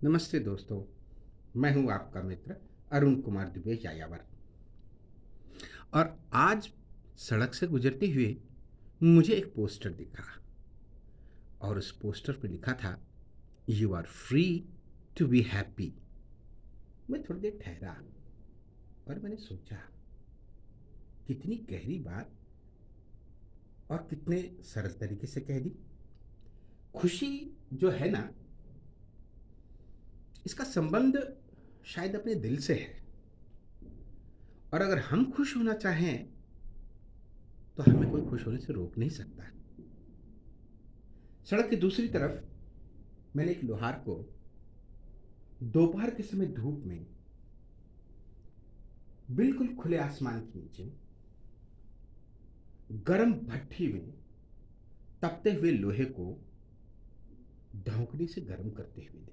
नमस्ते दोस्तों। मैं हूं आपका मित्र अरुण कुमार दुबे यायावर। और आज सड़क से गुजरते हुए मुझे एक पोस्टर दिखा और उस पोस्टर पे लिखा था, you are free to be happy. मैं थोड़ी देर ठहरा और मैंने सोचा, कितनी गहरी बात और कितने सरल तरीके से कह दी। खुशी जो है ना, इसका संबंध शायद अपने दिल से है। और अगर हम खुश होना चाहें तो हमें कोई खुश होने से रोक नहीं सकता। सड़क की दूसरी तरफ मैंने एक लोहार को दोपहर के समय धूप में बिल्कुल खुले आसमान के नीचे गर्म भट्ठी में तपते हुए लोहे को धौंकनी से गर्म करते हुए देखा।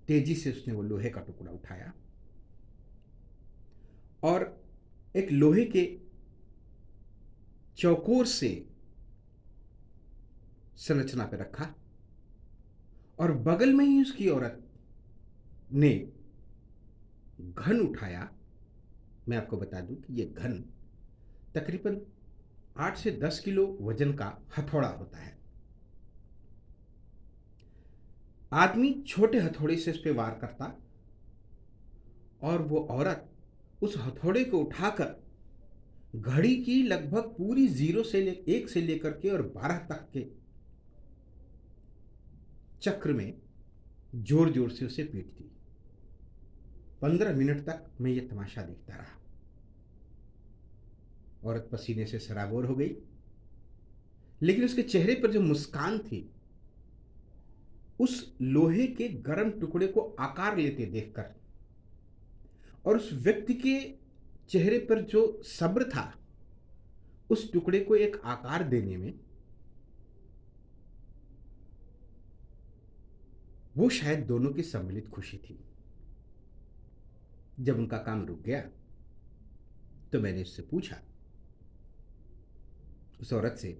तेजी से उसने वो लोहे का टुकड़ा उठाया और एक लोहे के चौकोर से संरचना पर रखा और बगल में ही उसकी औरत ने घन उठाया। मैं आपको बता दूं कि यह घन तकरीबन 8 से 10 किलो वजन का हथौड़ा होता है। आदमी छोटे हथौड़े से इस पे वार करता और वो औरत उस हथौड़े को उठाकर घड़ी की लगभग पूरी 1 से लेकर के और 12 तक के चक्र में जोर जोर से उसे पीटती। 15 मिनट तक मैं ये तमाशा देखता रहा। औरत पसीने से सराबोर हो गई, लेकिन उसके चेहरे पर जो मुस्कान थी, उस लोहे के गर्म टुकड़े को आकार लेते देखकर और उस व्यक्ति के चेहरे पर जो सब्र था उस टुकड़े को एक आकार देने में, वो शायद दोनों की सम्मिलित खुशी थी। जब उनका काम रुक गया तो मैंने उससे पूछा, उस औरत से,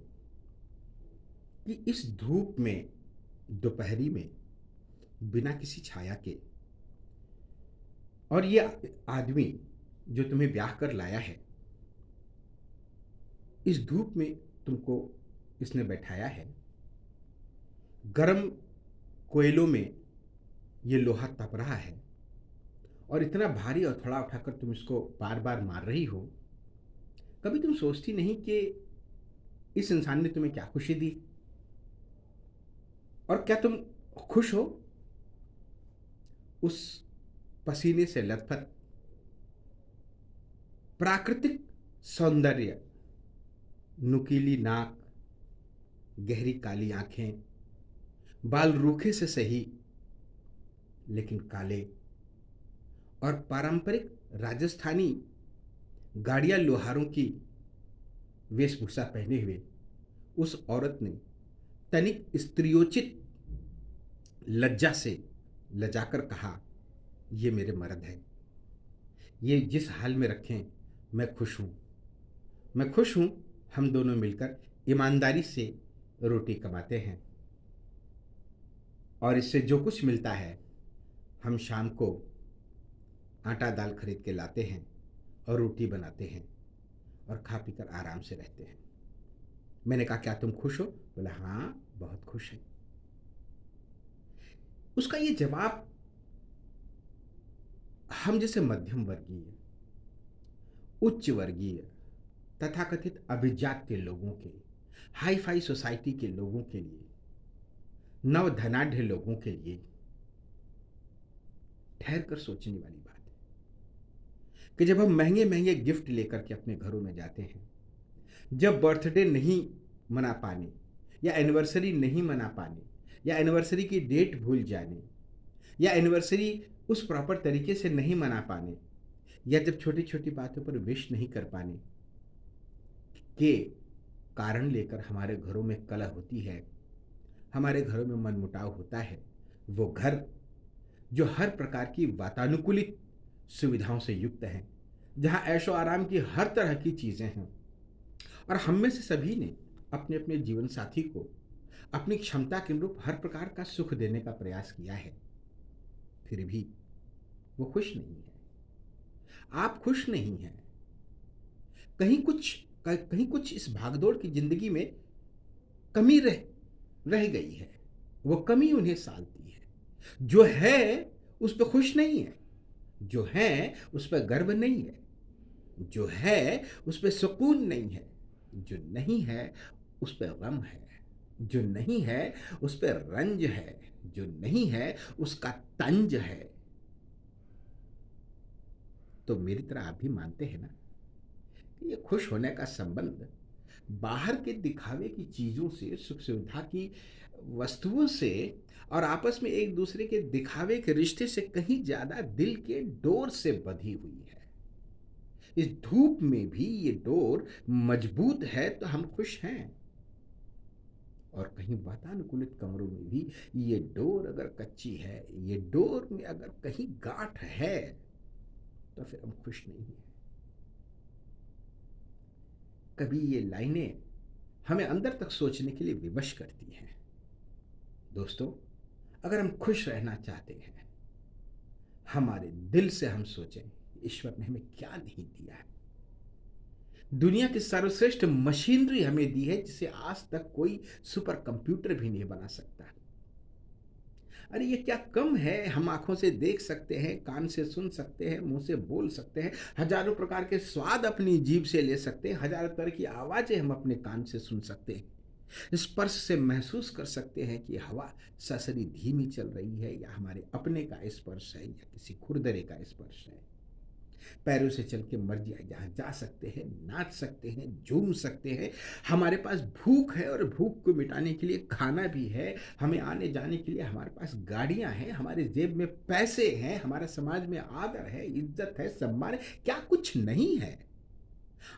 कि इस धूप में दोपहरी में बिना किसी छाया के और ये आदमी जो तुम्हें ब्याह कर लाया है, इस धूप में तुमको इसने बैठाया है, गर्म कोयलों में ये लोहा तप रहा है और इतना भारी हथौड़ा उठाकर तुम इसको बार बार मार रही हो। कभी तुम सोचती नहीं कि इस इंसान ने तुम्हें क्या खुशी दी? और क्या तुम खुश हो उस पसीने से लथपथ प्राकृतिक सौंदर्य, नुकीली नाक, गहरी काली आंखें, बाल रूखे से सही लेकिन काले, और पारंपरिक राजस्थानी गाड़ियां लोहारों की वेशभूषा पहने हुए उस औरत ने तनिक स्त्रियोचित लज्जा से लजाकर कहा, ये मेरे मर्द हैं, ये जिस हाल में रखें मैं खुश हूं, मैं खुश हूं। हम दोनों मिलकर ईमानदारी से रोटी कमाते हैं और इससे जो कुछ मिलता है हम शाम को आटा दाल खरीद के लाते हैं और रोटी बनाते हैं और खा पीकर आराम से रहते हैं। मैंने कहा, क्या तुम खुश हो? बोला, हाँ, बहुत खुश है। उसका ये जवाब हम जैसे मध्यम वर्गीय, उच्च वर्गीय, तथाकथित अभिजात के लोगों के, हाई फाई सोसाइटी के लोगों के लिए, नव धनाढ़ लोगों के लिए ठहर कर सोचने वाली बात है कि जब हम महंगे महंगे गिफ्ट लेकर के अपने घरों में जाते हैं, जब बर्थडे नहीं मना पाने या एनिवर्सरी नहीं मना पाने या एनिवर्सरी की डेट भूल जाने या एनिवर्सरी उस प्रॉपर तरीके से नहीं मना पाने या जब छोटी छोटी बातों पर विश नहीं कर पाने के कारण लेकर हमारे घरों में कलह होती है, हमारे घरों में मनमुटाव होता है, वो घर जो हर प्रकार की वातानुकूलित सुविधाओं से युक्त हैं, जहां ऐशो आराम की हर तरह की चीजें हैं, और हम में से सभी ने अपने अपने जीवन साथी को अपनी क्षमता के अनुरूप हर प्रकार का सुख देने का प्रयास किया है, फिर भी वो खुश नहीं है। आप खुश नहीं हैं। कहीं कुछ कहीं कुछ इस भागदौड़ की ज़िंदगी में कमी रह रह गई है। वो कमी उन्हें सालती है। जो है, उस पे खुश नहीं है। जो है, उस पे गर्व नहीं है। जो है, उस पे सुकून नहीं है। जो नहीं है, उस पे गम है। जो नहीं है, उस पे रंज है। जो नहीं है, उसका तंज है। तो मेरी तरह आप भी मानते हैं ना कि ये खुश होने का संबंध बाहर के दिखावे की चीज़ों से, सुख सुविधा की वस्तुओं से और आपस में एक दूसरे के दिखावे के रिश्ते से कहीं ज़्यादा दिल के डोर से बंधी हुई है। इस धूप में भी ये डोर मजबूत है तो हम खुश हैं, और कहीं वातानुकूलित कमरों में भी ये डोर अगर कच्ची है, ये डोर में अगर कहीं गांठ है, तो फिर हम खुश नहीं हैं। कभी ये लाइनें हमें अंदर तक सोचने के लिए विवश करती हैं। दोस्तों, अगर हम खुश रहना चाहते हैं, हमारे दिल से हम सोचें, ईश्वर ने हमें क्या नहीं दिया है। दुनिया की सर्वश्रेष्ठ मशीनरी हमें दी है जिसे आज तक कोई सुपर कंप्यूटर भी नहीं बना सकता। अरे ये क्या कम है, हम आंखों से देख सकते हैं, कान से सुन सकते हैं, मुंह से बोल सकते हैं, हजारों प्रकार के स्वाद अपनी जीभ से ले सकते हैं, हजारों तरह की आवाजें हम अपने कान से सुन सकते हैं, स्पर्श से महसूस कर सकते हैं कि हवा ससरी धीमी चल रही है या हमारे अपने का स्पर्श है या किसी खुरदरे का स्पर्श है। पैरों से चल के मर्जी आए जहाँ जा सकते हैं, नाच सकते हैं, झूम सकते हैं। हमारे पास भूख है और भूख को मिटाने के लिए खाना भी है। हमें आने जाने के लिए हमारे पास गाड़ियाँ हैं, हमारे जेब में पैसे हैं, हमारे समाज में आदर है, इज्जत है, सम्मान है। क्या कुछ नहीं है?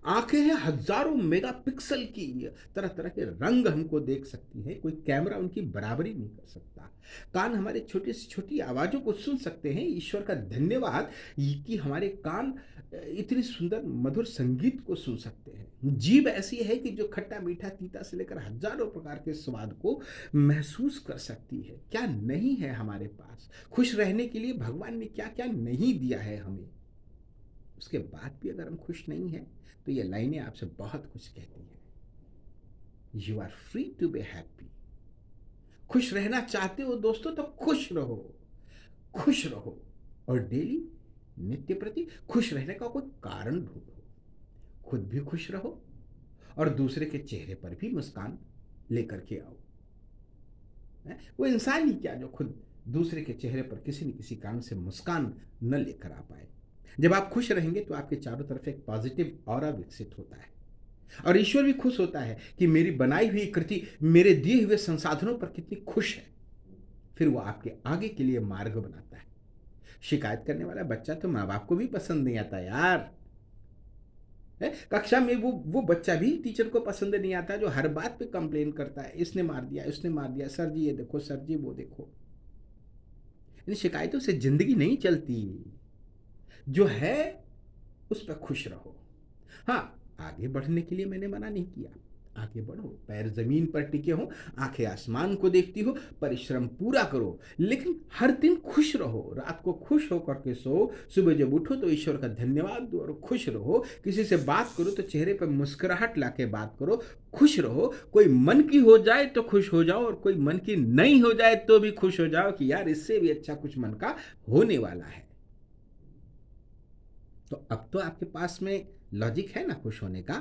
आंखें हैं हजारों मेगापिक्सल की, तरह तरह के रंग हमको देख सकती है, कोई कैमरा उनकी बराबरी नहीं कर सकता। कान हमारे छोटी से छोटी आवाजों को सुन सकते हैं। ईश्वर का धन्यवाद कि हमारे कान इतनी सुंदर मधुर संगीत को सुन सकते हैं। जीभ ऐसी है कि जो खट्टा मीठा तीता से लेकर हजारों प्रकार के स्वाद को महसूस कर सकती है। क्या नहीं है हमारे पास? खुश रहने के लिए भगवान ने क्या क्या नहीं दिया है हमें, उसके बाद भी अगर हम खुश नहीं हैं, तो ये लाइनें आपसे बहुत कुछ कहती हैं। You are free to be happy. खुश रहना चाहते हो दोस्तों, तो खुश रहो, खुश रहो, और डेली नित्य प्रति खुश रहने का कोई कारण ढूंढो। खुद भी खुश रहो और दूसरे के चेहरे पर भी मुस्कान लेकर के आओ। वो इंसान ही क्या जो खुद दूसरे के चेहरे पर किसी न किसी कारण से मुस्कान न लेकर आ पाए। जब आप खुश रहेंगे तो आपके चारों तरफ एक पॉजिटिव ऑरा विकसित होता है, और ईश्वर भी खुश होता है कि मेरी बनाई हुई कृति मेरे दिए हुए संसाधनों पर कितनी खुश है। फिर वो आपके आगे के लिए मार्ग बनाता है। शिकायत करने वाला बच्चा तो माँ बाप को भी पसंद नहीं आता यार। कक्षा में वो बच्चा भी टीचर को पसंद नहीं आता जो हर बात पे कंप्लेन करता है, इसने मार दिया, उसने मार दिया, सर जी ये देखो, सर जी वो देखो। इन शिकायतों से जिंदगी नहीं चलती। जो है उस पर खुश रहो। हाँ, आगे बढ़ने के लिए मैंने मना नहीं किया, आगे बढ़ो, पैर जमीन पर टिके हो, आंखें आसमान को देखती हो, परिश्रम पूरा करो, लेकिन हर दिन खुश रहो। रात को खुश होकर के सो, सुबह जब उठो तो ईश्वर का धन्यवाद दो और खुश रहो। किसी से बात करो तो चेहरे पर मुस्कुराहट लाके बात करो, खुश रहो। कोई मन की हो जाए तो खुश हो जाओ, और कोई मन की नहीं हो जाए तो भी खुश हो जाओ कि यार इससे भी अच्छा कुछ मन का होने वाला है। तो अब तो आपके पास में लॉजिक है ना खुश होने का।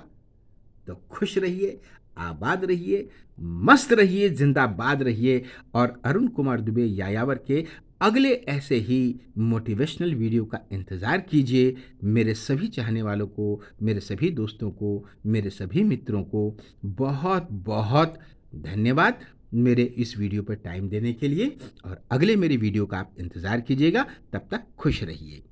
तो खुश रहिए, आबाद रहिए, मस्त रहिए, जिंदाबाद रहिए, और अरुण कुमार दुबे यायावर के अगले ऐसे ही मोटिवेशनल वीडियो का इंतज़ार कीजिए। मेरे सभी चाहने वालों को, मेरे सभी दोस्तों को, मेरे सभी मित्रों को बहुत बहुत धन्यवाद मेरे इस वीडियो पर टाइम देने के लिए, और अगले मेरी वीडियो का आप इंतज़ार कीजिएगा। तब तक खुश रहिए।